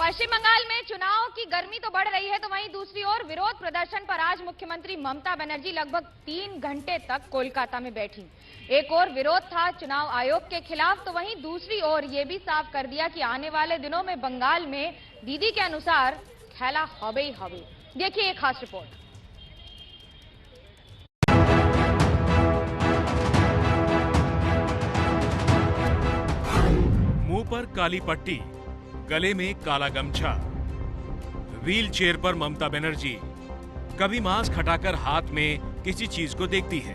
पश्चिम बंगाल में चुनाव की गर्मी तो बढ़ रही है, तो वहीं दूसरी ओर विरोध प्रदर्शन पर आज मुख्यमंत्री ममता बनर्जी लगभग 3 घंटे तक कोलकाता में बैठी। एक ओर विरोध था चुनाव आयोग के खिलाफ, तो वहीं दूसरी ओर ये भी साफ कर दिया कि आने वाले दिनों में बंगाल में दीदी के अनुसार खेला हवे ही हवे। देखिए एक खास रिपोर्ट। मुंह पर काली पट्टी, गले में काला गमछा, व्हील चेयर पर ममता बनर्जी कभी मास्क हटाकर हाथ में किसी चीज को देखती है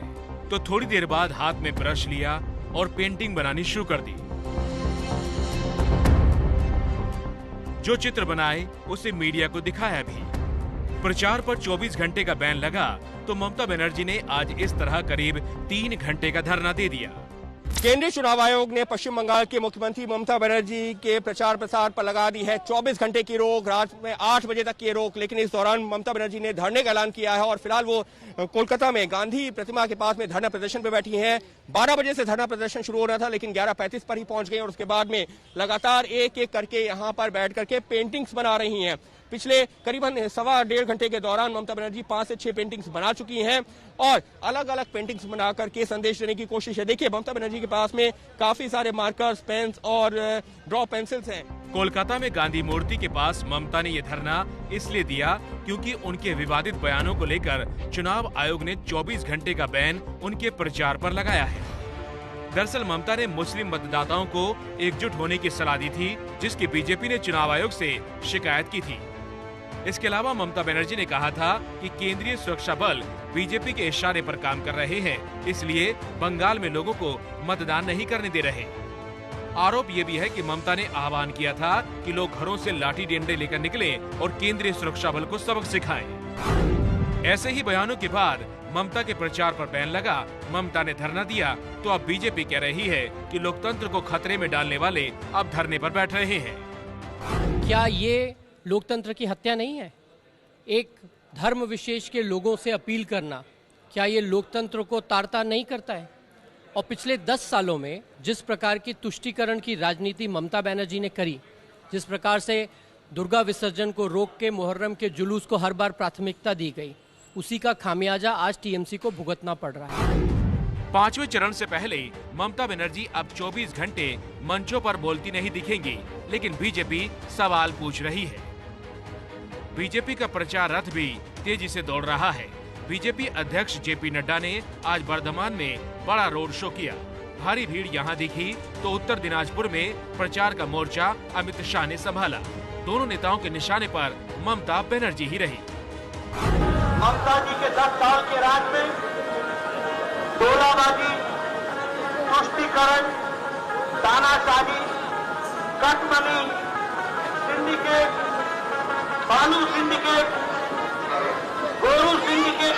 तो थोड़ी देर बाद हाथ में ब्रश लिया और पेंटिंग बनानी शुरू कर दी। जो चित्र बनाए उसे मीडिया को दिखाया भी। प्रचार पर 24 घंटे का बैन लगा तो ममता बनर्जी ने आज इस तरह करीब 3 घंटे का धरना दे दिया। केंद्रीय चुनाव आयोग ने पश्चिम बंगाल के मुख्यमंत्री ममता बनर्जी के प्रचार प्रसार पर लगा दी है 24 घंटे की रोक, रात में 8 बजे तक की रोक। लेकिन इस दौरान ममता बनर्जी ने धरने का ऐलान किया है और फिलहाल वो कोलकाता में गांधी प्रतिमा के पास में धरना प्रदर्शन पर बैठी हैं। 12 बजे से धरना प्रदर्शन शुरू हो रहा था, लेकिन 11:35 पर ही पहुंच गई और उसके बाद में लगातार एक एक करके यहाँ पर बैठ करके पेंटिंग्स बना रही हैं। पिछले करीबन 1.25 घंटे के दौरान ममता बनर्जी 5 से 6 पेंटिंग्स बना चुकी हैं और अलग अलग पेंटिंग्स बना करके संदेश देने की कोशिश है। देखिए ममता बनर्जी के पास में काफी सारे मार्कर्स, पेन्स और ड्रॉ पेंसिल्स हैं। कोलकाता में गांधी मूर्ति के पास ममता ने ये धरना इसलिए दिया क्योंकि उनके विवादित बयानों को लेकर चुनाव आयोग ने 24 घंटे का बैन उनके प्रचार पर लगाया है। दरअसल ममता ने मुस्लिम मतदाताओं को एकजुट होने की सलाह दी थी, जिसकी बीजेपी ने चुनाव आयोग से शिकायत की थी। इसके अलावा ममता बनर्जी ने कहा था कि केंद्रीय सुरक्षा बल बीजेपी के इशारे पर काम कर रहे हैं, इसलिए बंगाल में लोगों को मतदान नहीं करने दे रहे। आरोप ये भी है कि ममता ने आह्वान किया था कि लोग घरों से लाठी डंडे लेकर निकलें और केंद्रीय सुरक्षा बल को सबक सिखाएं। ऐसे ही बयानों के बाद ममता के प्रचार पर बैन लगा, ममता ने धरना दिया, तो अब बीजेपी कह रही है कि लोकतंत्र को खतरे में डालने वाले अब धरने पर बैठ रहे हैं। क्या ये लोकतंत्र की हत्या नहीं है? एक धर्म विशेष के लोगों से अपील करना, क्या ये लोकतंत्र को ताड़ता नहीं करता है? और पिछले 10 सालों में जिस प्रकार की तुष्टीकरण की राजनीति ममता बनर्जी ने करी, जिस प्रकार से दुर्गा विसर्जन को रोक के मुहर्रम के जुलूस को हर बार प्राथमिकता दी गई, उसी का खामियाजा आज टीएमसी को भुगतना पड़ रहा है। 5वें चरण से पहले ममता बनर्जी अब 24 घंटे मंचों पर बोलती नहीं दिखेंगी, लेकिन बीजेपी सवाल पूछ रही है। बीजेपी का प्रचार रथ भी तेजी से दौड़ रहा है। बीजेपी अध्यक्ष जेपी नड्डा ने आज बर्धमान में बड़ा रोड शो किया। भारी भीड़ यहाँ दिखी तो उत्तर दिनाजपुर में प्रचार का मोर्चा अमित शाह ने संभाला। दोनों नेताओं के निशाने पर ममता बनर्जी ही रही। ममता जी के 10 साल के राज में टोलाबाजी, तुष्टीकरण, तानाशाही, कटमनी, सिंडिकेट, बालू सिंडिकेट, गोरू सिंडिकेट,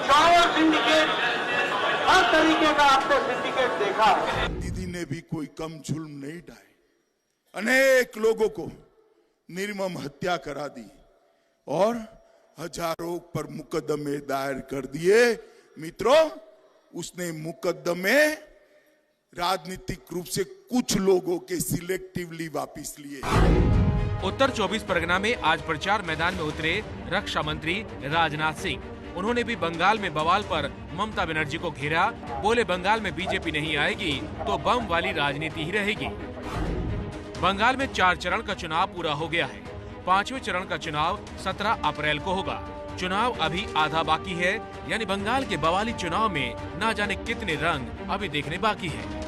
चावल सिंडिकेट, हर तरीके का आपने सिंडिकेट देखा। दीदी ने भी कोई कम जुल्म नहीं ढाए, अनेक लोगों को निर्मम हत्या करा दी और हजारों पर मुकदमे दायर कर दिए। मित्रों, उसने मुकदमे राजनीतिक रूप से कुछ लोगों के सिलेक्टिवली वापस लिए। उत्तर 24 परगना में आज प्रचार मैदान में उतरे रक्षा मंत्री राजनाथ सिंह। उन्होंने भी बंगाल में बवाल पर ममता बनर्जी को घेरा। बोले बंगाल में बीजेपी नहीं आएगी तो बम वाली राजनीति ही रहेगी। बंगाल में 4 चरण का चुनाव पूरा हो गया है। 5वें चरण का चुनाव 17 अप्रैल को होगा। चुनाव अभी आधा बाकी है, यानी बंगाल के बवाली चुनाव में ना जाने कितने रंग अभी देखने बाकी है।